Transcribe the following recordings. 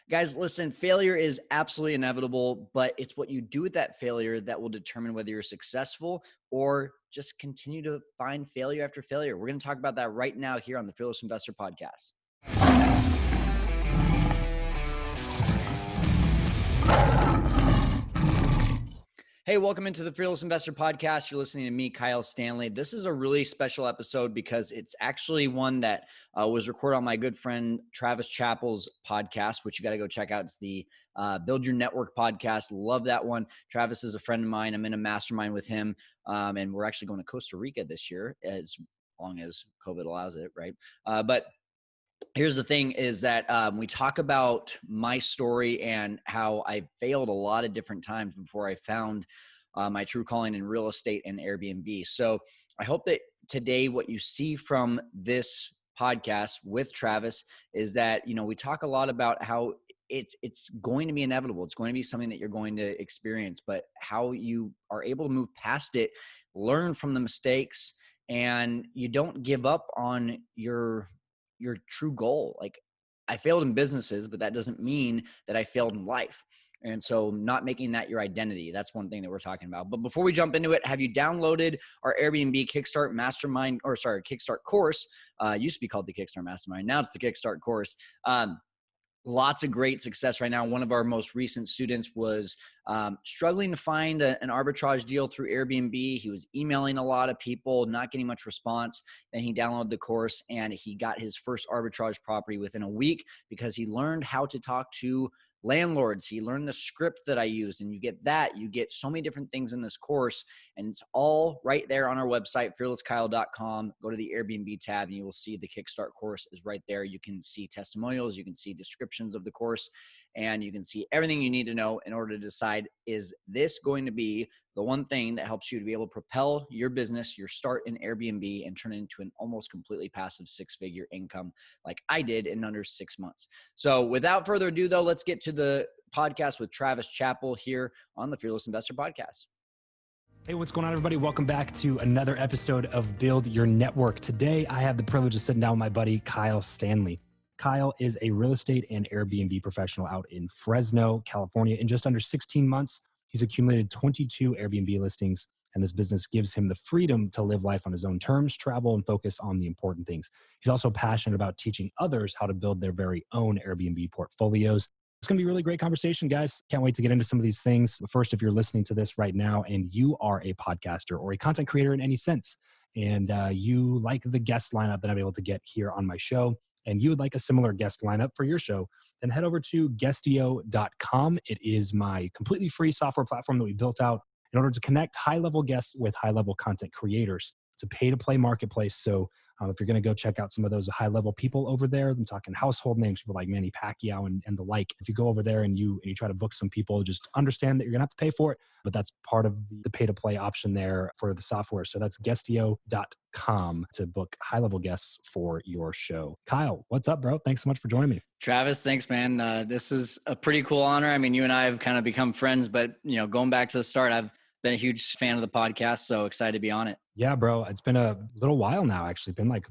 Guys, listen, failure is absolutely inevitable, but it's what you do with that failure that will determine whether you're successful or just continue to find failure after failure. We're going to talk about that right now here on the Fearless Investor Podcast. Hey, welcome into the Fearless Investor Podcast. You're listening to me, Kyle Stanley. This is a really special episode because it's actually one that was recorded on my good friend Travis Chappell's podcast, which you got to go check out. It's the Build Your Network podcast. Love that one. Travis is a friend of mine. I'm in a mastermind with him, and we're actually going to Costa Rica this year, as long as COVID allows it, right? But here's the thing is that we talk about my story and how I failed a lot of different times before I found my true calling in real estate and Airbnb. So I hope that today what you see from this podcast with Travis is that, you know, we talk a lot about how it's going to be inevitable. It's going to be something that you're going to experience, but how you are able to move past it, learn from the mistakes, and you don't give up on your true goal. Like, I failed in businesses, but that doesn't mean that I failed in life. And so not making that your identity, that's one thing that we're talking about. But before we jump into it, have you downloaded our Airbnb Kickstart Mastermind, or sorry, Kickstart course? Used to be called the Kickstart Mastermind. Now it's the Kickstart course. Lots of great success right now. One of our most recent students was struggling to find an arbitrage deal through Airbnb. He was emailing a lot of people, not getting much response. Then he downloaded the course and he got his first arbitrage property within a week because he learned how to talk to landlords. He learned the script that I use, and you get so many different things in this course, and it's all right there on our website, fearlesskyle.com. Go to the Airbnb tab and you will see the Kickstart course is right there. You can see testimonials, you can see descriptions of the course, and you can see everything you need to know in order to decide, is this going to be the one thing that helps you to be able to propel your business, your start in Airbnb, and turn it into an almost completely passive six-figure income like I did in under 6 months. So without further ado, though, let's get to the podcast with Travis Chappell here on the Fearless Investor Podcast. Hey, what's going on, everybody? Welcome back to another episode of Build Your Network. Today, I have the privilege of sitting down with my buddy, Kyle Stanley. Kyle is a real estate and Airbnb professional out in Fresno, California. In just under 16 months, he's accumulated 22 Airbnb listings, and this business gives him the freedom to live life on his own terms, travel, and focus on the important things. He's also passionate about teaching others how to build their very own Airbnb portfolios. It's going to be a really great conversation, guys. Can't wait to get into some of these things. First, if you're listening to this right now and you are a podcaster or a content creator in any sense, and you like the guest lineup that I'm able to get here on my show, and you would like a similar guest lineup for your show, then head over to guestio.com. It is my completely free software platform that we built out in order to connect high-level guests with high-level content creators. It's a pay-to-play marketplace. So if you're going to go check out some of those high-level people over there, I'm talking household names, people like Manny Pacquiao and the like. If you go over there and you try to book some people, just understand that you're going to have to pay for it, but that's part of the pay-to-play option there for the software. So that's guestio.com to book high-level guests for your show. Kyle, what's up, bro? Thanks so much for joining me. Travis, thanks, man. This is a pretty cool honor. I mean, you and I have kind of become friends, but going back to the start, I've been a huge fan of the podcast, so excited to be on it. Yeah, bro. It's been a little while now, actually. It's been like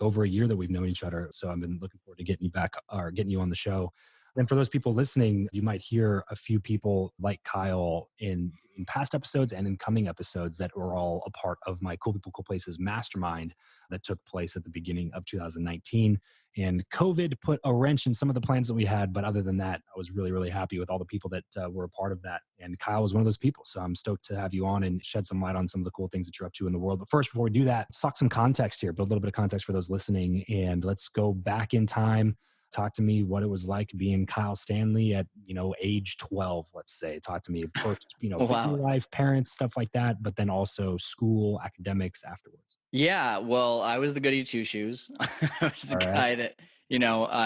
over a year that we've known each other. So I've been looking forward to getting you back or getting you on the show. And for those people listening, you might hear a few people like Kyle in past episodes and in coming episodes that were all a part of my Cool People, Cool Places mastermind that took place at the beginning of 2019. And COVID put a wrench in some of the plans that we had. But other than that, I was really, really happy with all the people that were a part of that. And Kyle was one of those people. So I'm stoked to have you on and shed some light on some of the cool things that you're up to in the world. But first, before we do that, let's talk some context here, build a little bit of context for those listening. And let's go back in time. Talk to me what it was like being Kyle Stanley at, age 12, let's say. Talk to me first, family life, parents, stuff like that, but then also school, academics afterwards. Yeah, well, I was the goody two shoes. I was the guy that,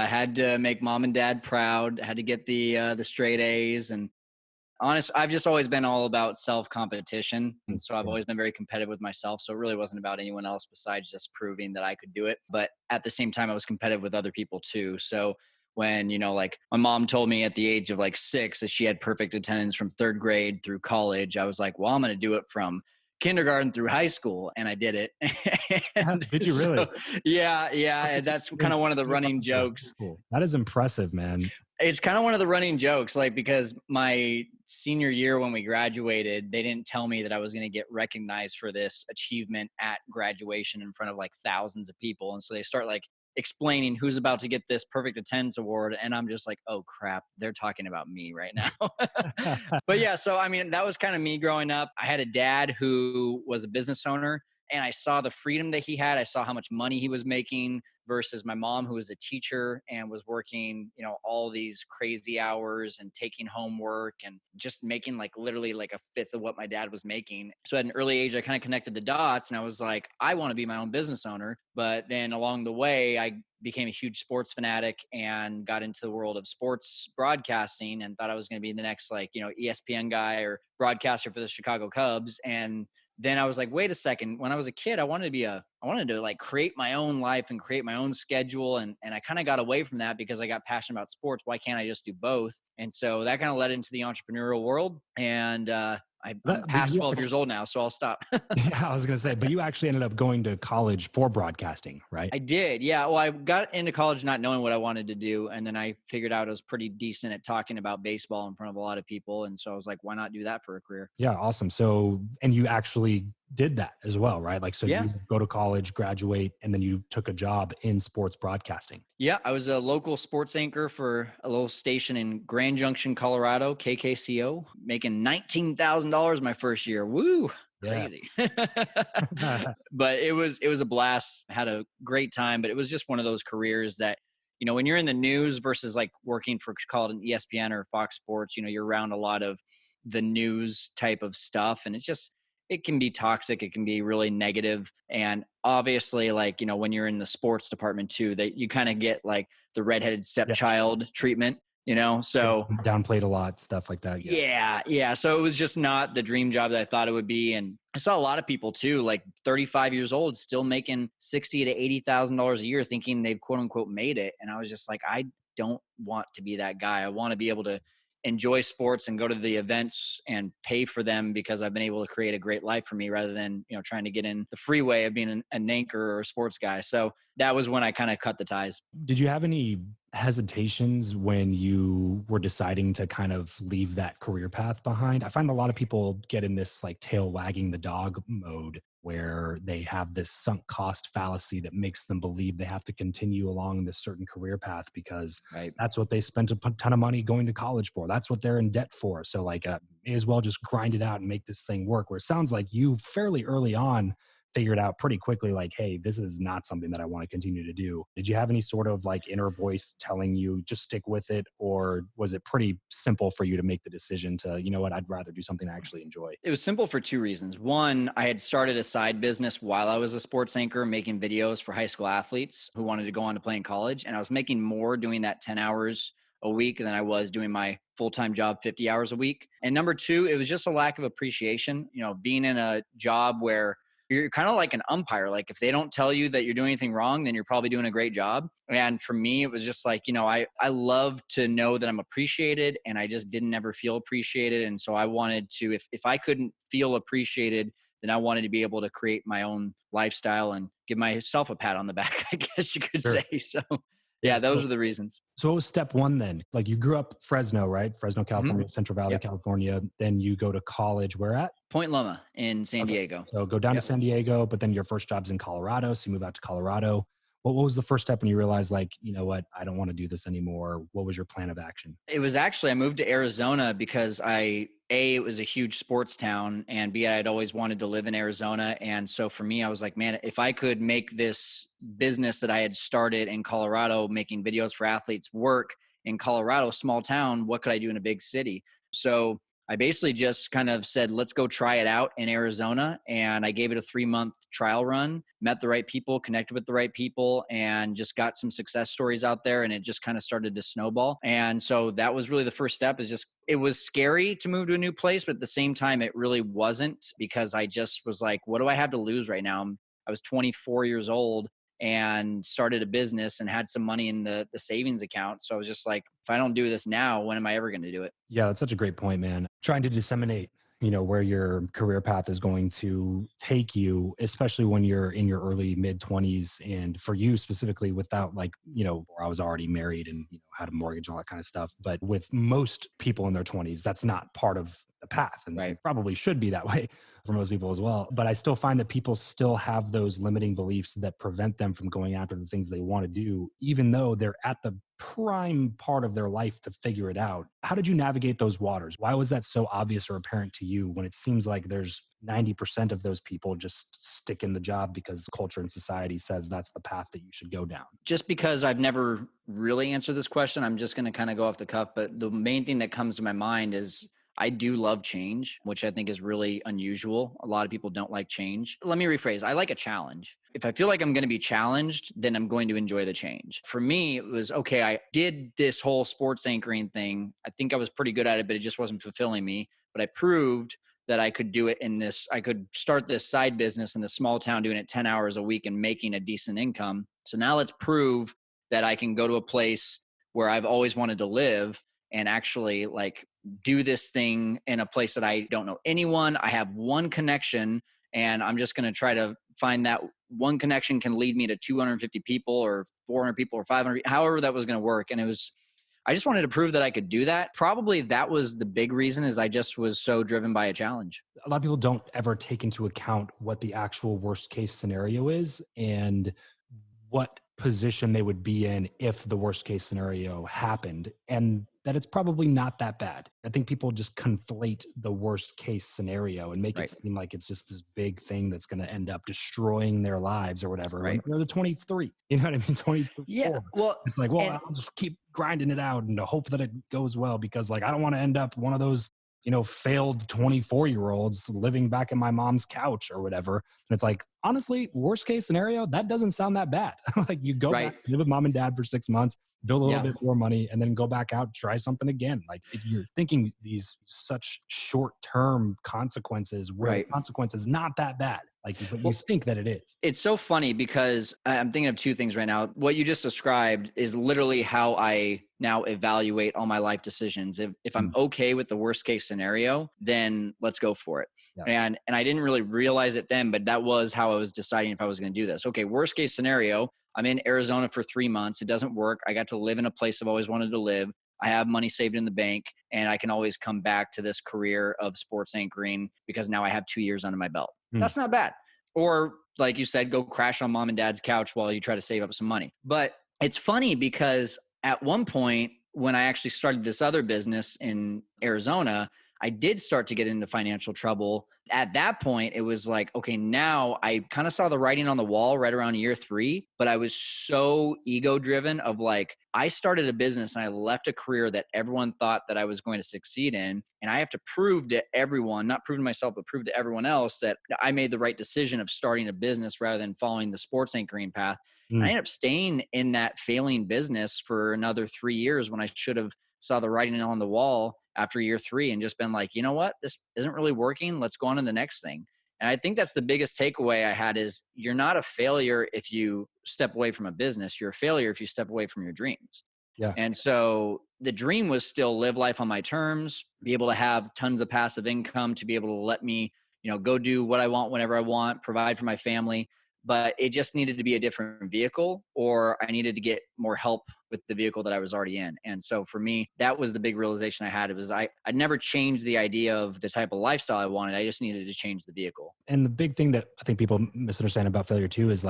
had to make mom and dad proud, had to get the straight A's. And honest, I've just always been all about self-competition. And so I've always been very competitive with myself. So it really wasn't about anyone else besides just proving that I could do it. But at the same time, I was competitive with other people too. So when, like my mom told me at the age of 6 that she had perfect attendance from 3rd grade through college, I was like, well, I'm going to do it from kindergarten through high school. And I did it. Did you really? Yeah. And that's kind of one of the running jokes. Cool. That is impressive, man. It's kind of one of the running jokes, like, because my senior year when we graduated, they didn't tell me that I was going to get recognized for this achievement at graduation in front of like thousands of people. And so they start like explaining who's about to get this perfect attendance award. And I'm just like, oh crap, they're talking about me right now. But yeah, so I mean, that was kind of me growing up. I had a dad who was a business owner, and I saw the freedom that he had. I saw how much money he was making versus my mom, who was a teacher and was working, all these crazy hours and taking homework and just making like literally like a fifth of what my dad was making. So at an early age, I kind of connected the dots and I was like, I want to be my own business owner. But then along the way, I became a huge sports fanatic and got into the world of sports broadcasting and thought I was going to be the next like, ESPN guy or broadcaster for the Chicago Cubs. And then I was like, wait a second. When I was a kid, I wanted to like create my own life and create my own schedule. And I kind of got away from that because I got passionate about sports. Why can't I just do both? And so that kind of led into the entrepreneurial world. And I'm past 12 years old now, so I'll stop. Yeah, I was going to say, but you actually ended up going to college for broadcasting, right? I did. Yeah. Well, I got into college not knowing what I wanted to do. And then I figured out I was pretty decent at talking about baseball in front of a lot of people. And so I was like, why not do that for a career? Yeah, awesome. So, and you actually did that as well, right? Like, so Yeah. you go to college, graduate, and then you took a job in sports broadcasting. Yeah. I was a local sports anchor for a little station in Grand Junction, Colorado, KKCO, making $19,000 my first year. Woo. Crazy. Yes. But it was a blast. I had a great time, but it was just one of those careers that, when you're in the news versus like working for, call it an ESPN or Fox Sports, you're around a lot of the news type of stuff. And it can be toxic. It can be really negative. And obviously, like, when you're in the sports department too, that you kind of get like the redheaded stepchild treatment, so downplayed a lot, stuff like that. Yeah. So it was just not the dream job that I thought it would be. And I saw a lot of people too, like 35 years old, still making $60,000 to $80,000 a year, thinking they've quote unquote made it. And I was just like, I don't want to be that guy. I want to be able to enjoy sports and go to the events and pay for them because I've been able to create a great life for me rather than, trying to get in the freeway of being an anchor or a sports guy. So that was when I kind of cut the ties. Did you have any hesitations when you were deciding to kind of leave that career path behind? I find a lot of people get in this like tail wagging the dog mode where they have this sunk cost fallacy that makes them believe they have to continue along this certain career path because that's what they spent a ton of money going to college for. That's what they're in debt for. So like, may as well just grind it out and make this thing work. Where it sounds like you fairly early on figured out pretty quickly, like, hey, this is not something that I want to continue to do. Did you have any sort of like inner voice telling you just stick with it? Or was it pretty simple for you to make the decision to, you know what, I'd rather do something I actually enjoy? It was simple for two reasons. One, I had started a side business while I was a sports anchor, making videos for high school athletes who wanted to go on to play in college. And I was making more doing that 10 hours a week than I was doing my full-time job 50 hours a week. And number two, it was just a lack of appreciation, being in a job where you're kind of like an umpire. Like if they don't tell you that you're doing anything wrong, then you're probably doing a great job. And for me, it was just like, I love to know that I'm appreciated, and I just didn't ever feel appreciated. And so I wanted to, if I couldn't feel appreciated, then I wanted to be able to create my own lifestyle and give myself a pat on the back, I guess you could say. So yeah, those are the reasons. So what was step one then? Like you grew up Fresno, right? Fresno, California, Central Valley, California. Then you go to college. Where at? Point Loma in San Diego. So go down to San Diego, but then your first job's in Colorado. So you move out to Colorado. What was the first step when you realized like, you know what, I don't want to do this anymore? What was your plan of action? It was actually, I moved to Arizona because it was a huge sports town, and B, I'd always wanted to live in Arizona. And so for me, I was like, man, if I could make this business that I had started in Colorado, making videos for athletes, work in Colorado, small town, what could I do in a big city? So I basically just kind of said, let's go try it out in Arizona. And I gave it a 3-month trial run, met the right people, connected with the right people, and just got some success stories out there. And it just kind of started to snowball. And so that was really the first step. It was scary to move to a new place, but at the same time, it really wasn't, because I just was like, what do I have to lose right now? I was 24 years old and started a business and had some money in the savings account. So I was just like, if I don't do this now, when am I ever going to do it? Yeah, that's such a great point, man. Trying to disseminate where your career path is going to take you, especially when you're in your early mid 20s. And for you specifically, without where I was already married and, had a mortgage and all that kind of stuff. But with most people in their 20s, that's not part of the path. And Right. it probably should be that way for most people as well. But I still find that people still have those limiting beliefs that prevent them from going after the things they want to do, even though they're at the prime part of their life to figure it out. How did you navigate those waters? Why was that so obvious or apparent to you when it seems like there's 90% of those people just stick in the job because culture and society says that's the path that you should go down? Just because I've never really answered this question, I'm just going to kind of go off the cuff. But the main thing that comes to my mind is I do love change, which I think is really unusual. A lot of people don't like change. Let me rephrase. I like a challenge. If I feel like I'm going to be challenged, then I'm going to enjoy the change. For me, it was, okay, I did this whole sports anchoring thing. I think I was pretty good at it, but it just wasn't fulfilling me. But I proved that I could do it in this, I could start this side business in the small town, doing it 10 hours a week and making a decent income. So now let's prove that I can go to a place where I've always wanted to live and actually do this thing in a place that I don't know anyone. I have one connection, and I'm just going to try to find that one connection can lead me to 250 people or 400 people or 500, however that was going to work. And I just wanted to prove that I could do that. Probably that was the big reason, is I just was so driven by a challenge. A lot of people don't ever take into account what the actual worst case scenario is and what position they would be in if the worst case scenario happened, and that it's probably not that bad. I think people just conflate the worst case scenario and make it seem like it's just this big thing that's going to end up destroying their lives or whatever. Right. When they're 23, you know what I mean? 24. Yeah. Well, it's like, I'll just keep grinding it out and hope that it goes well, because I don't want to end up one of those failed 24-year-olds living back in my mom's couch or whatever. And it's like, honestly, worst case scenario, that doesn't sound that bad. You go back, live with mom and dad for 6 months, build a little bit more money, and then go back out, try something again. If you're thinking these such short-term consequences, where the consequence is not that bad, but you think that it is. It's so funny because I'm thinking of two things right now. What you just described is literally how I now evaluate all my life decisions. If I'm okay with the worst case scenario, then let's go for it. Yeah. And I didn't really realize it then, but that was how I was deciding if I was going to do this. Okay, worst case scenario, I'm in Arizona for 3 months. It doesn't work. I got to live in a place I've always wanted to live. I have money saved in the bank, and I can always come back to this career of sports anchoring because now I have 2 years under my belt. That's not bad. Or like you said, go crash on mom and dad's couch while you try to save up some money. But it's funny because at one point when I actually started this other business in Arizona, I did start to get into financial trouble. At that point, it was like, okay, now I kind of saw the writing on the wall right around year 3, but I was so ego driven of I started a business and I left a career that everyone thought that I was going to succeed in. And I have to prove to everyone, not prove to myself, but prove to everyone else that I made the right decision of starting a business rather than following the sports anchoring path. I ended up staying in that failing business for another 3 years when I should have saw the writing on the wall after year 3 and just been like, you know what, this isn't really working. Let's go on to the next thing. And I think that's the biggest takeaway I had is you're not a failure if you step away from a business. You're a failure if you step away from your dreams. Yeah. And so the dream was still live life on my terms, be able to have tons of passive income to be able to let me, go do what I want whenever I want, provide for my family. But it just needed to be a different vehicle, or I needed to get more help with the vehicle that I was already in. And so for me, that was the big realization I had. It was I'd never changed the idea of the type of lifestyle I wanted. I just needed to change the vehicle. And the big thing that I think people misunderstand about failure too is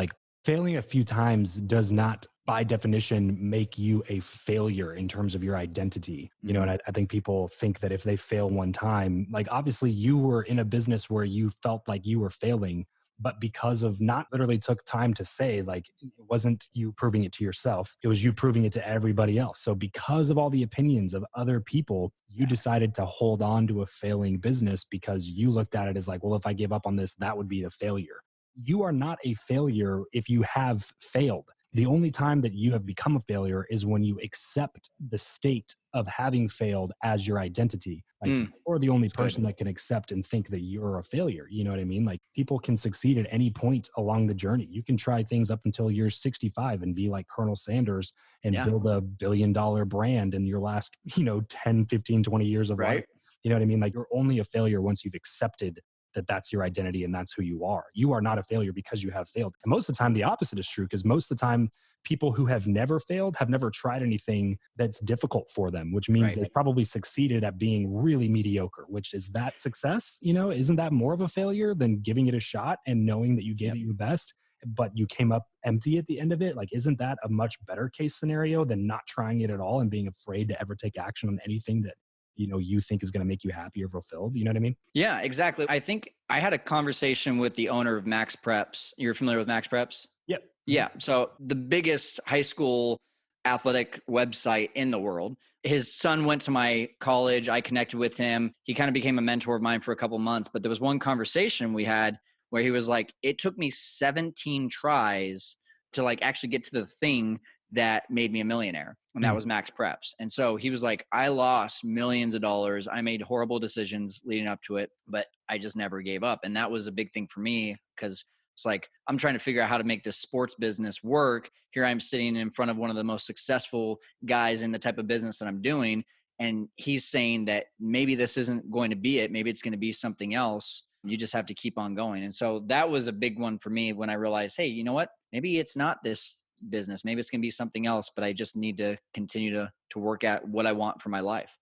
failing a few times does not by definition make you a failure in terms of your identity. And I think people think that if they fail one time, obviously you were in a business where you felt like you were failing, but because of not literally took time to say, it wasn't you proving it to yourself, it was you proving it to everybody else. So because of all the opinions of other people, you decided to hold on to a failing business because you looked at it as well, if I give up on this, that would be a failure. You are not a failure if you have failed. The only time that you have become a failure is when you accept the state of having failed as your identity. You're the only person that can accept and think that you're a failure. You know what I mean? People can succeed at any point along the journey. You can try things up until you're 65 and be like Colonel Sanders and build $1 billion brand in your last, 10, 15, 20 years of life. You know what I mean? Like, you're only a failure once you've accepted that that's your identity and that's who you are. You are not a failure because you have failed. And most of the time, the opposite is true, because most of the time, people who have never failed have never tried anything that's difficult for them, which means Right. they've probably succeeded at being really mediocre, which is that success. You know, isn't that more of a failure than giving it a shot and knowing that you gave Yep. it your best, but you came up empty at the end of it? Like, isn't that a much better case scenario than not trying it at all and being afraid to ever take action on anything that, you think is going to make you happy or fulfilled? You know what I mean? Yeah, exactly. I think I had a conversation with the owner of Max Preps. You're familiar with Max Preps? Yep. Yeah. So the biggest high school athletic website in the world. His son went to my college. I connected with him. He kind of became a mentor of mine for a couple months. But there was one conversation we had where he was like, it took me 17 tries to like actually get to the thing that made me a millionaire. And that Mm. was Max Preps. And so he was like, I lost millions of dollars. I made horrible decisions leading up to it, but I just never gave up. And that was a big thing for me, because it's like, I'm trying to figure out how to make this sports business work. Here I'm sitting in front of one of the most successful guys in the type of business that I'm doing. And he's saying that maybe this isn't going to be it. Maybe it's going to be something else. You just have to keep on going. And so that was a big one for me when I realized, hey, you know what? Maybe it's not this business. Maybe it's going to be something else, but I just need to continue to work at what I want for my life.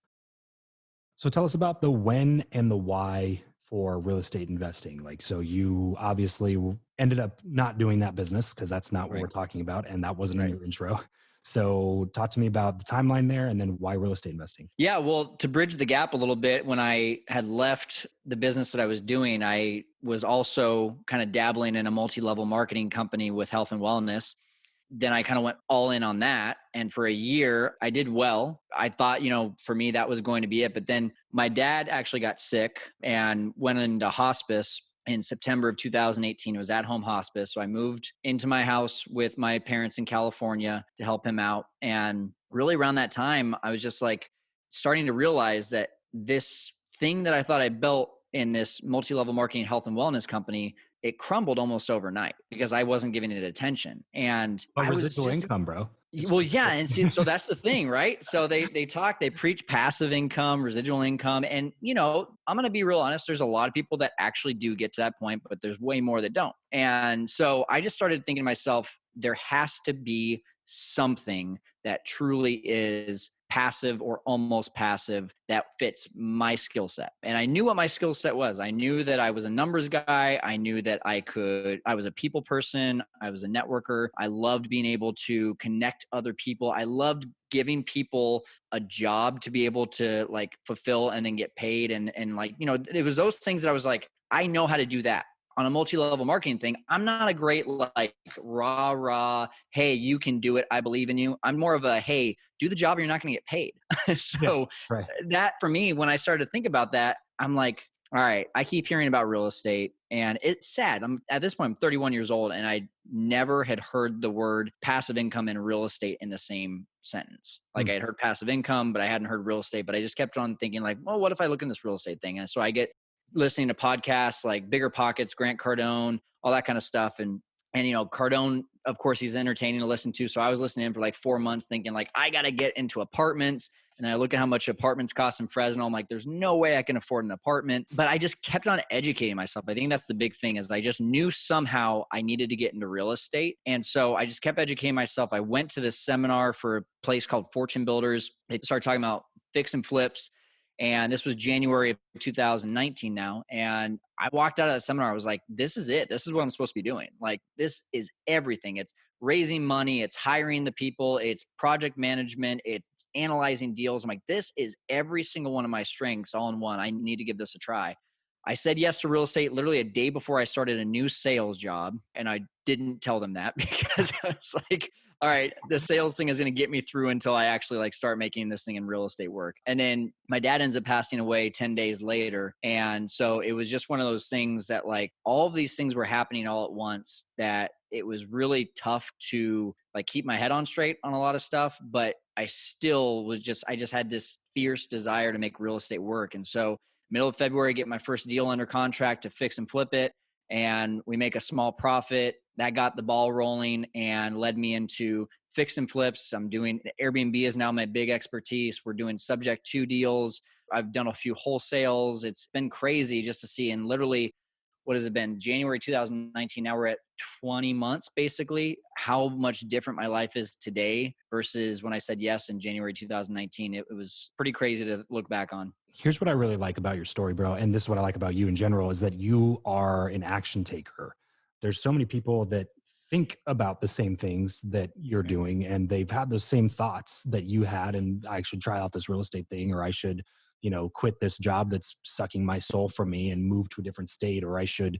So tell us about the when and the why for real estate investing. Like, so you obviously ended up not doing that business because that's not what Right. we're talking about. And that wasn't in Right. your intro. So talk to me about the timeline there and then why real estate investing. Yeah, well, to bridge the gap a little bit, when I had left the business that I was doing, I was also kind of dabbling in a multi-level marketing company with health and wellness. Then I kind of went all in on that. And for a year, I did well. I thought, for me, that was going to be it. But then my dad actually got sick and went into hospice in September of 2018. It was at home hospice. So I moved into my house with my parents in California to help him out. And really around that time, I was just like starting to realize that this thing that I thought I built in this multi-level marketing health and wellness company, it crumbled almost overnight because I wasn't giving it attention. And But I was residual just, income, bro. well, yeah. And so that's the thing, right? So they preach passive income, residual income. And, I'm going to be real honest. There's a lot of people that actually do get to that point, but there's way more that don't. And so I just started thinking to myself, there has to be something that truly is passive or almost passive that fits my skill set. And I knew what my skill set was. I knew that I was a numbers guy. I knew that I was a people person. I was a networker. I loved being able to connect other people. I loved giving people a job to be able to like fulfill and then get paid. And like, it was those things that I was like, I know how to do that. On a multi-level marketing thing, I'm not a great like rah, hey, you can do it, I believe in you. I'm more of a, hey, do the job or you're not going to get paid. Yeah, So right. that for me, when I started to think about that, I'm like, all right, I keep hearing about real estate and it's sad. At this point, I'm 31 years old and I never had heard the word passive income and real estate in the same sentence. Like I had heard passive income, but I hadn't heard real estate, but I just kept on thinking like, well, what if I look in this real estate thing? And so I get listening to podcasts like Bigger Pockets, Grant Cardone, all that kind of stuff. And Cardone, of course, he's entertaining to listen to. So I was listening to him for like 4 months thinking like, I got to get into apartments. And then I look at how much apartments cost in Fresno. I'm like, there's no way I can afford an apartment. But I just kept on educating myself. I think that's the big thing is I just knew somehow I needed to get into real estate. And so I just kept educating myself. I went to this seminar for a place called Fortune Builders. They started talking about fix and flips. And this was January of 2019 now. And I walked out of that seminar. I was like, this is it. This is what I'm supposed to be doing. Like, this is everything. It's raising money. It's hiring the people. It's project management. It's analyzing deals. I'm like, this is every single one of my strengths all in one. I need to give this a try. I said yes to real estate literally a day before I started a new sales job. And I didn't tell them that because I was like, all right, the sales thing is going to get me through until I actually like start making this thing in real estate work. And then my dad ends up passing away 10 days later. And so it was just one of those things that like all of these things were happening all at once that it was really tough to like keep my head on straight on a lot of stuff. But I just had this fierce desire to make real estate work. And so middle of February, get my first deal under contract to fix and flip it. And we make a small profit. That got the ball rolling and led me into fix and flips. I'm doing Airbnb is now my big expertise. We're doing subject to deals. I've done a few wholesales. It's been crazy just to see. And literally, what has it been? January 2019. Now we're at 20 months, basically, how much different my life is today versus when I said yes in January 2019. It was pretty crazy to look back on. Here's what I really like about your story, bro. And this is what I like about you in general is that you are an action taker. There's so many people that think about the same things that you're doing and they've had those same thoughts that you had. And I should try out this real estate thing, or I should, quit this job that's sucking my soul from me and move to a different state, or I should,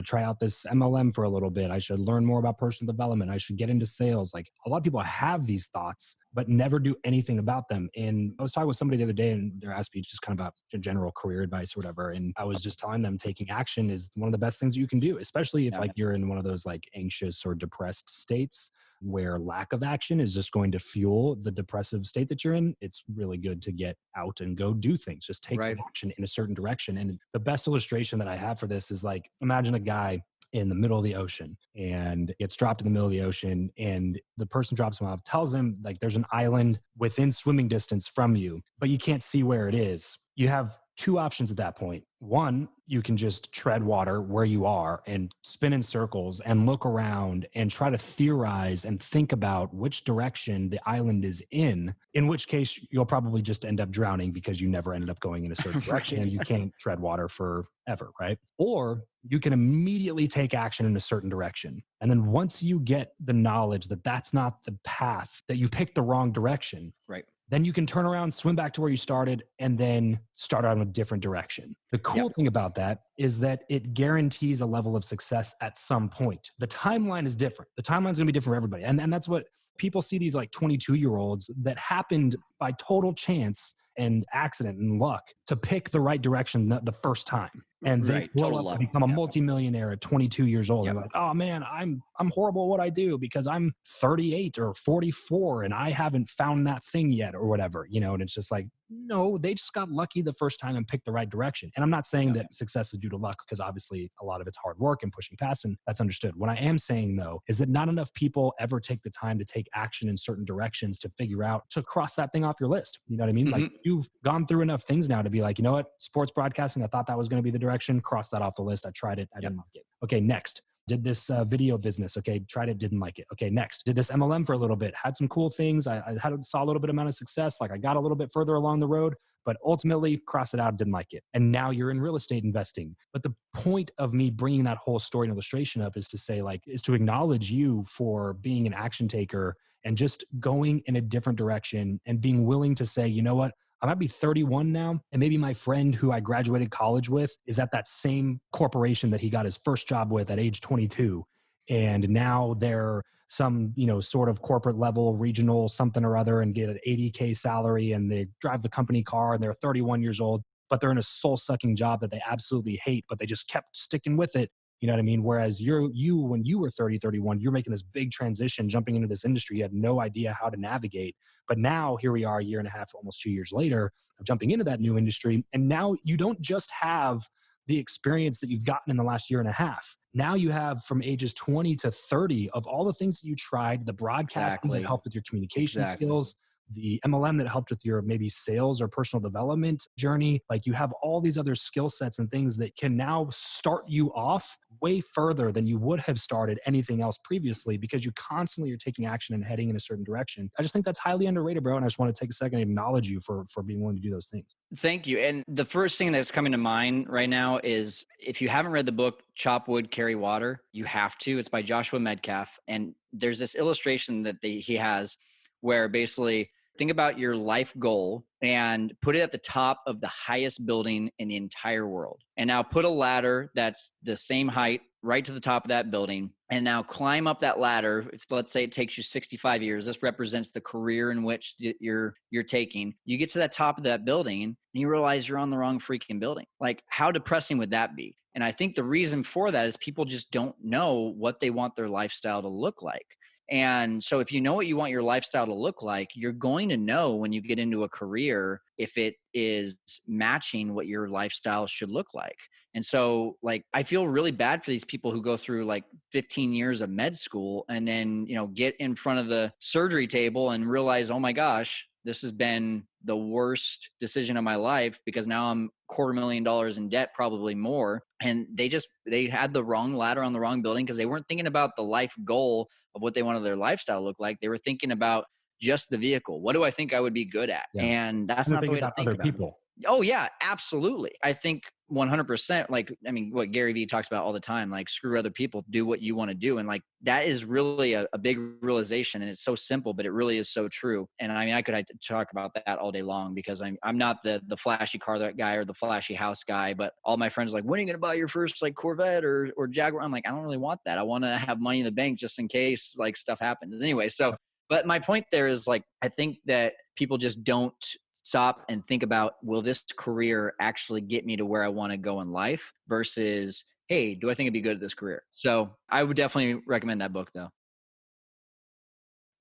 try out this MLM for a little bit. I should learn more about personal development. I should get into sales. Like a lot of people have these thoughts, but never do anything about them. And I was talking with somebody the other day and they're asking me just kind of about general career advice or whatever. And I was just telling them taking action is one of the best things you can do, especially if like you're in one of those like anxious or depressed states where lack of action is just going to fuel the depressive state that you're in. It's really good to get out and go do things. Just take some action in a certain direction. And the best illustration that I have for this is like, imagine a guy in the middle of the ocean and gets dropped in the middle of the ocean, and the person drops him off, tells him like there's an island within swimming distance from you, but you can't see where it is. You have two options at that point. One, you can just tread water where you are and spin in circles and look around and try to theorize and think about which direction the island is in which case you'll probably just end up drowning because you never ended up going in a certain direction and you can't tread water forever, right? Or you can immediately take action in a certain direction. And then once you get the knowledge that that's not the path, that you picked the wrong direction, right, then you can turn around, swim back to where you started, and then start out in a different direction. The cool thing about that is that it guarantees a level of success at some point. The timeline is different. The timeline is going to be different for everybody. And that's what people see, these like 22-year-olds that happened by total chance and accident and luck to pick the right direction the first time. And they grow up and become a multimillionaire at 22 years old. They're like, oh man, I'm horrible at what I do because I'm 38 or 44 and I haven't found that thing yet or whatever, and it's just like, no, they just got lucky the first time and picked the right direction. And I'm not saying that success is due to luck, because obviously a lot of it's hard work and pushing past, and that's understood. What I am saying though, is that not enough people ever take the time to take action in certain directions to figure out, to cross that thing off your list. You know what I mean? Like you've gone through enough things now to be like, you know what, sports broadcasting, I thought that was going to be the direction, cross that off the list. I tried it. I didn't like it. Okay, next. Did this video business. Okay, tried it, didn't like it. Okay, next. Did this MLM for a little bit. Had some cool things. I saw a little bit amount of success. Like I got a little bit further along the road, but ultimately cross it out, didn't like it. And now you're in real estate investing. But the point of me bringing that whole story and illustration up is to say is to acknowledge you for being an action taker and just going in a different direction and being willing to say, you know what? I might be 31 now, and maybe my friend who I graduated college with is at that same corporation that he got his first job with at age 22. And now they're some, sort of corporate level, regional something or other, and get an 80K salary, and they drive the company car, and they're 31 years old, but they're in a soul-sucking job that they absolutely hate, but they just kept sticking with it. You know what I mean? Whereas you, when you were 30, 31, you're making this big transition, jumping into this industry. You had no idea how to navigate. But now here we are, a year and a half, almost 2 years later, of jumping into that new industry. And now you don't just have the experience that you've gotten in the last year and a half. Now you have from ages 20 to 30 of all the things that you tried, the broadcasting that helped with your communication skills, the MLM that helped with your maybe sales or personal development journey. Like you have all these other skill sets and things that can now start you off way further than you would have started anything else previously, because you constantly are taking action and heading in a certain direction. I just think that's highly underrated, bro. And I just want to take a second and acknowledge you for being willing to do those things. Thank you. And the first thing that's coming to mind right now is, if you haven't read the book, Chop Wood, Carry Water, you have to. It's by Joshua Metcalf. And there's this illustration that he has where basically think about your life goal and put it at the top of the highest building in the entire world. And now put a ladder that's the same height right to the top of that building. And now climb up that ladder. If let's say it takes you 65 years, this represents the career in which you're taking. You get to that top of that building and you realize you're on the wrong freaking building. Like, how depressing would that be? And I think the reason for that is people just don't know what they want their lifestyle to look like. And so if you know what you want your lifestyle to look like, you're going to know when you get into a career if it is matching what your lifestyle should look like. And so like I feel really bad for these people who go through like 15 years of med school and then, get in front of the surgery table and realize, "Oh my gosh, this has been the worst decision of my life because now I'm $250,000 in debt, probably more." And they had the wrong ladder on the wrong building because they weren't thinking about the life goal of what they wanted their lifestyle to look like. They were thinking about just the vehicle. What do I think I would be good at? Yeah. And that's And to not the think way to about think other about it. people. Oh yeah, absolutely. I think 100%. Like, I mean, what Gary Vee talks about all the time, like screw other people, do what you want to do. And like, that is really a big realization. And it's so simple, but it really is so true. And I mean, I could talk about that all day long because I'm not the flashy car guy or the flashy house guy, but all my friends are like, when are you going to buy your first like Corvette or Jaguar? I'm like, I don't really want that. I want to have money in the bank just in case like stuff happens anyway. So, but my point there is like, I think that people just don't stop and think about, will this career actually get me to where I want to go in life versus, hey, do I think it'd be good at this career? So I would definitely recommend that book though.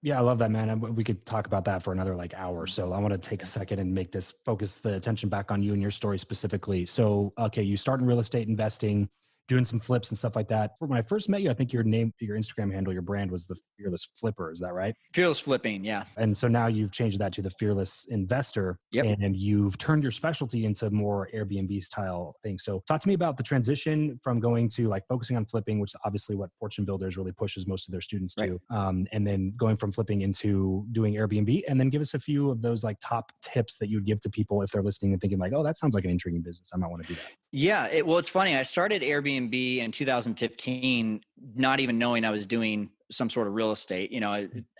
Yeah, I love that, man. And we could talk about that for another like hour. So I want to take a Yeah. second and make this focus the attention back on you and your story specifically. So, okay, you start in real estate investing, doing some flips and stuff like that. When I first met you, I think your name, your Instagram handle, your brand was the Fearless Flipper. Is that right? Fearless flipping. Yeah. And so now you've changed that to the Fearless Investor, Yep. and you've turned your specialty into more Airbnb style things. So talk to me about the transition from going to like focusing on flipping, which is obviously what Fortune Builders really pushes most of their students Right. to, and then going from flipping into doing Airbnb, and then give us a few of those like top tips that you'd give to people if they're listening and thinking like, oh, that sounds like an intriguing business. I might want to do that. Yeah. Well, it's funny. I started Airbnb in 2015, not even knowing I was doing some sort of real estate.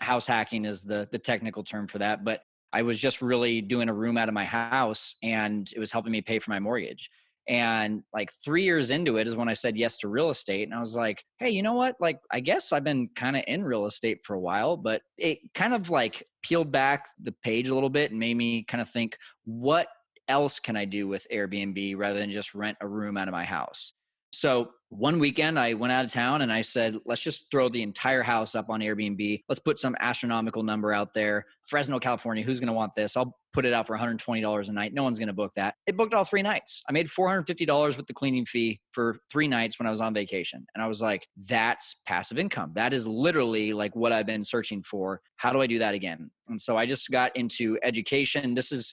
House hacking is the technical term for that. But I was just really doing a room out of my house and it was helping me pay for my mortgage. And like 3 years into it is when I said yes to real estate. And I was like, hey, you know what? Like, I guess I've been kind of in real estate for a while, but it kind of like peeled back the page a little bit and made me kind of think, what else can I do with Airbnb rather than just rent a room out of my house? So one weekend I went out of town and I said, let's just throw the entire house up on Airbnb. Let's put some astronomical number out there. Fresno, California, who's going to want this? I'll put it out for $120 a night. No one's going to book that. It booked all 3 nights. I made $450 with the cleaning fee for 3 nights when I was on vacation. And I was like, that's passive income. That is literally like what I've been searching for. How do I do that again? And so I just got into education. This is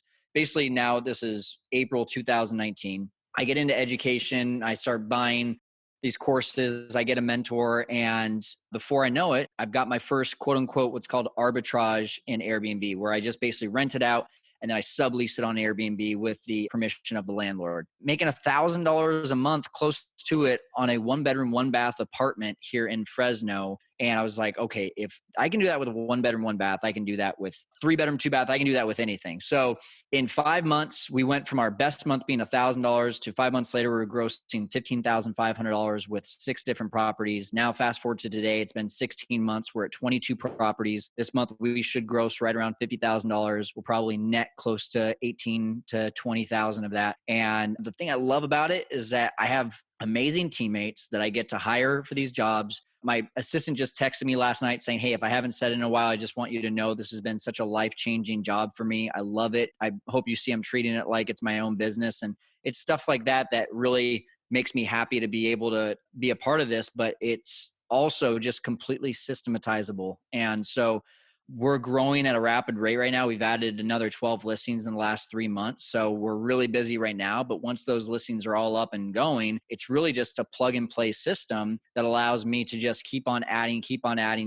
April 2019. I get into education. I start buying these courses. I get a mentor. And before I know it, I've got my first quote unquote, what's called arbitrage in Airbnb, where I just basically rent it out and then I sublease it on Airbnb with the permission of the landlord, making $1,000 a month, close to it, on a 1-bedroom, 1-bath apartment here in Fresno. And I was like, okay, if I can do that with a 1-bedroom, 1-bath, I can do that with 3-bedroom, 2-bath. I can do that with anything. So in 5 months, we went from our best month being $1,000 to 5 months later, we were grossing $15,500 with 6 different properties. Now, fast forward to today, it's been 16 months. We're at 22 properties. This month, we should gross right around $50,000. We'll probably net close to 18 to 20,000 of that. And the thing I love about it is that I have amazing teammates that I get to hire for these jobs. My assistant just texted me last night saying, hey, if I haven't said it in a while, I just want you to know this has been such a life-changing job for me. I love it. I hope you see I'm treating it like it's my own business. And it's stuff like that that really makes me happy to be able to be a part of this, but it's also just completely systematizable. And so we're growing at a rapid rate right now. We've added another 12 listings in the last 3 months. So we're really busy right now. But once those listings are all up and going, it's really just a plug and play system that allows me to just keep on adding,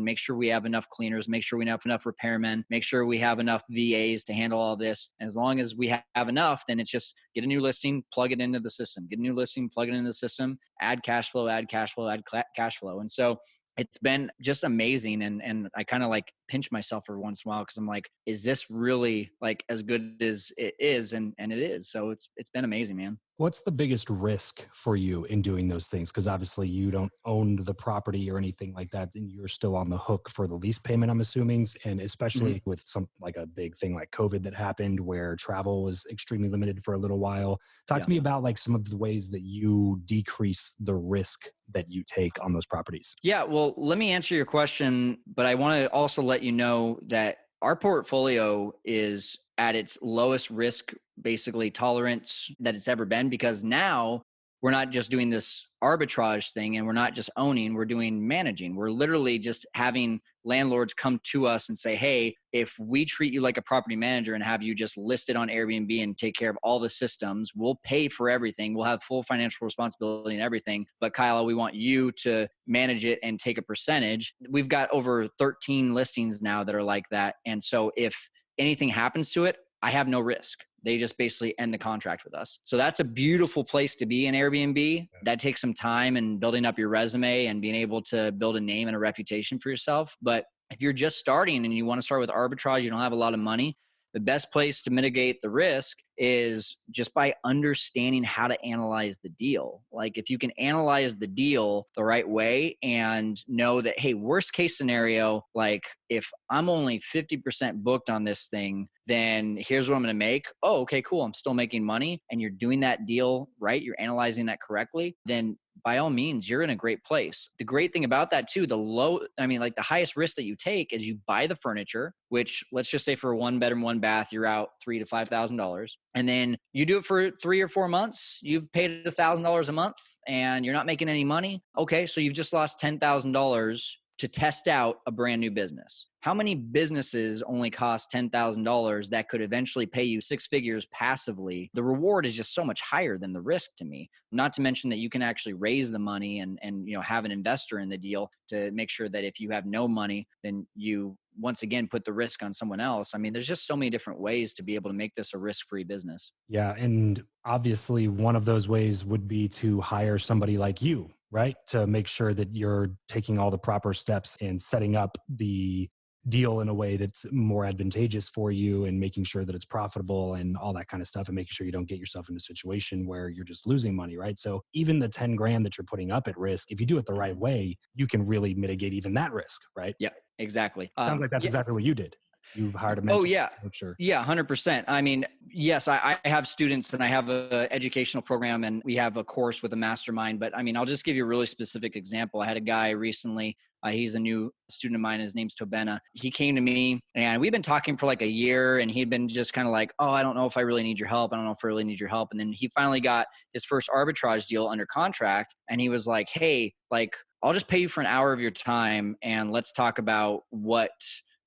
make sure we have enough cleaners, make sure we have enough repairmen, make sure we have enough VAs to handle all this. And as long as we have enough, then it's just get a new listing, plug it into the system, get a new listing, plug it into the system, add cash flow, add cash flow, add cash flow. And so it's been just amazing. And I kind of like pinch myself every once in a while because I'm like, is this really like as good as it is? And it is. So it's been amazing, man. What's the biggest risk for you in doing those things? Because obviously you don't own the property or anything like that, and you're still on the hook for the lease payment, I'm assuming. And Mhm. especially with some like a big thing like COVID that happened where travel was extremely limited for a little while. Talk Yeah. to me about like some of the ways that you decrease the risk that you take on those properties. Yeah, well, let me answer your question, but I want to also let you know that our portfolio is at its lowest risk, basically tolerance that it's ever been, because now we're not just doing this arbitrage thing and we're not just owning, we're doing managing. We're literally just having landlords come to us and say, hey, if we treat you like a property manager and have you just listed on Airbnb and take care of all the systems, we'll pay for everything. We'll have full financial responsibility and everything. But Kyle, we want you to manage it and take a percentage. We've got over 13 listings now that are like that. And so if anything happens to it, I have no risk. They just basically end the contract with us. So that's a beautiful place to be in Airbnb. That takes some time and building up your resume and being able to build a name and a reputation for yourself. But if you're just starting and you want to start with arbitrage, you don't have a lot of money, the best place to mitigate the risk is just by understanding how to analyze the deal. Like if you can analyze the deal the right way and know that, hey, worst case scenario, like if I'm only 50% booked on this thing, then here's what I'm going to make. Oh, okay, cool. I'm still making money and you're doing that deal right. You're analyzing that correctly. Then by all means, you're in a great place. The great thing about that too, like the highest risk that you take is you buy the furniture, which let's just say for a 1 bedroom, 1 bath, you're out $3,000 to $5,000. And then you do it for 3 or 4 months. You've paid $1,000 a month and you're not making any money. Okay. So you've just lost $10,000 to test out a brand new business. How many businesses only cost $10,000 that could eventually pay you 6 figures passively? The reward is just so much higher than the risk to me. Not to mention that you can actually raise the money and have an investor in the deal to make sure that if you have no money, then you once again put the risk on someone else. I mean, there's just so many different ways to be able to make this a risk-free business. Yeah. And obviously, one of those ways would be to hire somebody like you, right? To make sure that you're taking all the proper steps and setting up the deal in a way that's more advantageous for you and making sure that it's profitable and all that kind of stuff and making sure you don't get yourself in a situation where you're just losing money, right? So even the 10 grand that you're putting up at risk, if you do it the right way, you can really mitigate even that risk, right? Yeah, exactly. Sounds like that's Yeah. exactly what you did. You hired a Oh mentor yeah. to make sure. Yeah, 100%. I mean, yes, I have students and I have a educational program and we have a course with a mastermind. But I mean, I'll just give you a really specific example. I had a guy recently. He's a new student of mine. His name's Tobena. He came to me and we've been talking for like a year and he'd been just kind of like, oh, I don't know if I really need your help. I don't know if I really need your help. And then he finally got his first arbitrage deal under contract. And he was like, hey, like, I'll just pay you for an hour of your time and let's talk about what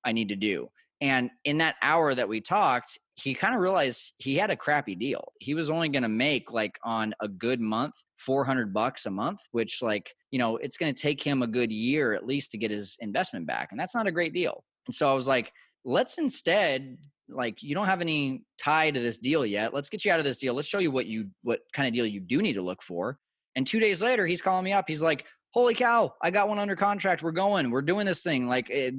I need to do. And in that hour that we talked, he kind of realized he had a crappy deal. He was only going to make like on a good month, $400 a month, which it's going to take him a good year at least to get his investment back. And that's not a great deal. And so I was like, let's instead, like, you don't have any tie to this deal yet. Let's get you out of this deal. Let's show you what kind of deal you do need to look for. And 2 days later, he's calling me up. He's like, holy cow, I got one under contract. We're doing this thing. Like it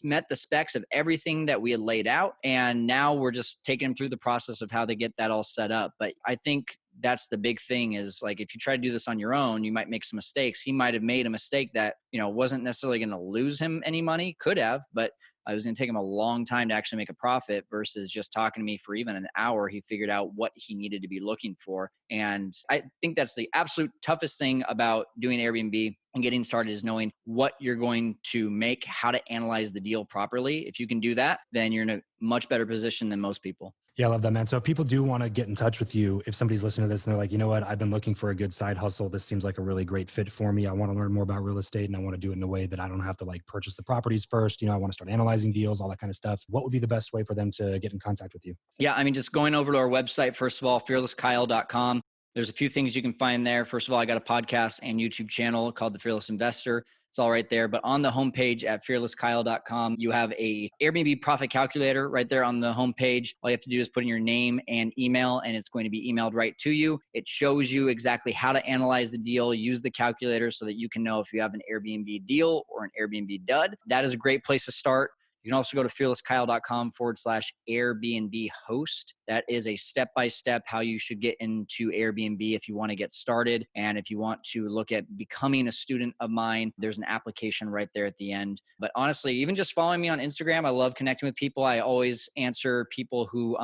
met the specs of everything that we had laid out. And now we're just taking them through the process of how they get that all set up. But I think that's the big thing is like, if you try to do this on your own, you might make some mistakes. He might've made a mistake that, wasn't necessarily going to lose him any money, could have, but it was going to take him a long time to actually make a profit versus just talking to me for even an hour. He figured out what he needed to be looking for. And I think that's the absolute toughest thing about doing Airbnb and getting started is knowing what you're going to make, how to analyze the deal properly. If you can do that, then you're in a much better position than most people. Yeah, I love that, man. So if people do want to get in touch with you, if somebody's listening to this and they're like, you know what, I've been looking for a good side hustle. This seems like a really great fit for me. I want to learn more about real estate and I want to do it in a way that I don't have to like purchase the properties first. I want to start analyzing deals, all that kind of stuff. What would be the best way for them to get in contact with you? Yeah, I mean, just going over to our website, first of all, fearlesskyle.com. There's a few things you can find there. First of all, I got a podcast and YouTube channel called The Fearless Investor. It's all right there. But on the homepage at fearlesskyle.com, you have a Airbnb profit calculator right there on the homepage. All you have to do is put in your name and email, and it's going to be emailed right to you. It shows you exactly how to analyze the deal, use the calculator so that you can know if you have an Airbnb deal or an Airbnb dud. That is a great place to start. You can also go to fearlesskyle.com/Airbnb host. That is a step-by-step how you should get into Airbnb if you want to get started. And if you want to look at becoming a student of mine, there's an application right there at the end. But honestly, even just following me on Instagram, I love connecting with people. I always answer people who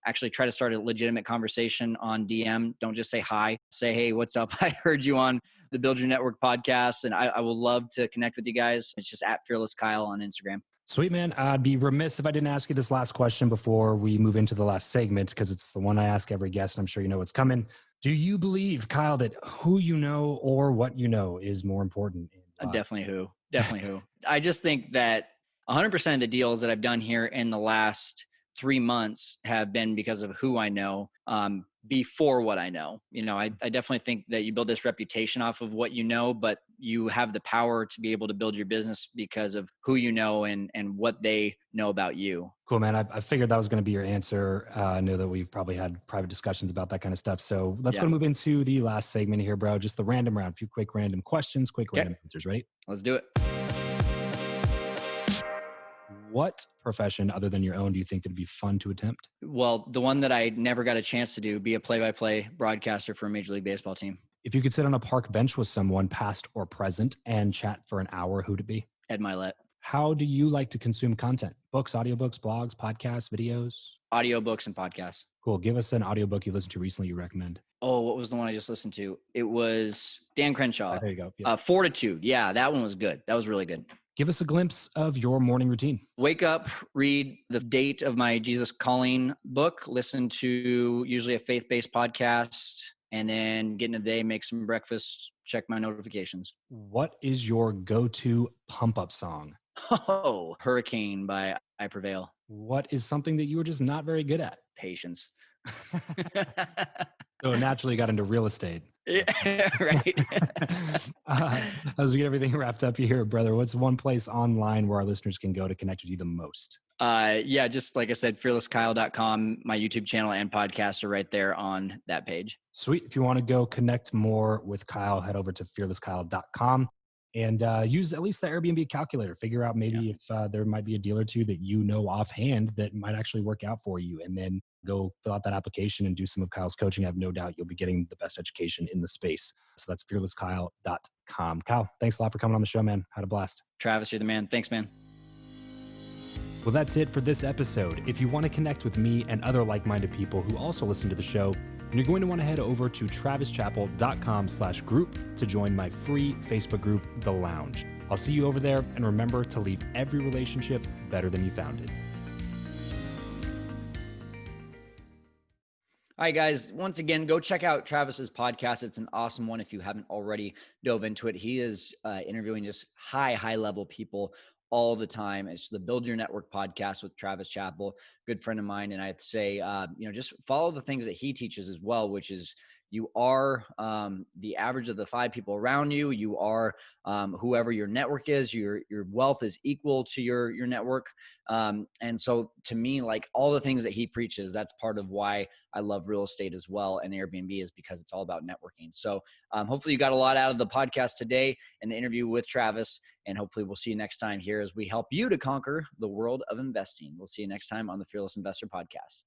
actually try to start a legitimate conversation on DM. Don't just say hi. Say, hey, what's up? I heard you on the Build Your Network podcast, and I will love to connect with you guys. It's just at Fearless Kyle on Instagram. Sweet, man. I'd be remiss if I didn't ask you this last question before we move into the last segment, because it's the one I ask every guest. I'm sure you know what's coming. Do you believe, Kyle, that who you know or what you know is more important? Definitely who. I just think that 100% of the deals that I've done here in the last 3 months have been because of who I know before what I know. I definitely think that you build this reputation off of what you know, but you have the power to be able to build your business because of who you know and what they know about you. Cool, man. I figured that was going to be your answer. I know that we've probably had private discussions about that kind of stuff. So let's go move into the last segment here, bro. Just the random round. A few quick random questions, random answers. Ready? Let's do it. What profession other than your own do you think that'd be fun to attempt? Well, the one that I never got a chance to do, be a play-by-play broadcaster for a Major League Baseball team. If you could sit on a park bench with someone, past or present, and chat for an hour, who'd it be? Ed Milet. How do you like to consume content? Books, audiobooks, blogs, podcasts, videos? Audiobooks and podcasts. Cool. Give us an audiobook you listened to recently you recommend. Oh, what was the one I just listened to? It was Dan Crenshaw. There you go. Yeah. Fortitude. Yeah, that one was good. That was really good. Give us a glimpse of your morning routine. Wake up, read the date of my Jesus Calling book, listen to usually a faith-based podcast, and then get in the day, make some breakfast, check my notifications. What is your go-to pump-up song? Oh, Hurricane by I Prevail. What is something that you were just not very good at? Patience. So naturally got into real estate. Yeah, right. As we get everything wrapped up here, brother, what's one place online where our listeners can go to connect with you the most? Just like I said, fearlesskyle.com, my YouTube channel and podcast are right there on that page. Sweet. If you want to go connect more with Kyle, head over to fearlesskyle.com and use at least the Airbnb calculator. Figure out maybe if there might be a deal or two that you know offhand that might actually work out for you, and then go fill out that application and do some of Kyle's coaching. I have no doubt you'll be getting the best education in the space. So that's fearlesskyle.com. Kyle, thanks a lot for coming on the show, man. Had a blast. Travis, you're the man. Thanks, man. Well, that's it for this episode. If you want to connect with me and other like-minded people who also listen to the show, then you're going to want to head over to travischappell.com/group to join my free Facebook group, The Lounge. I'll see you over there, and remember to leave every relationship better than you found it. All right, guys, once again, go check out Travis's podcast. It's an awesome one if you haven't already dove into it. He is interviewing just high level people all the time. It's the Build Your Network podcast with Travis Chappell, good friend of mine. And I'd say, just follow the things that he teaches as well, which is you are the average of the 5 people around you. You are whoever your network is. Your wealth is equal to your network. And so to me, like all the things that he preaches, that's part of why I love real estate as well. And Airbnb is because it's all about networking. So hopefully you got a lot out of the podcast today and the interview with Travis. And hopefully we'll see you next time here as we help you to conquer the world of investing. We'll see you next time on the Fearless Investor Podcast.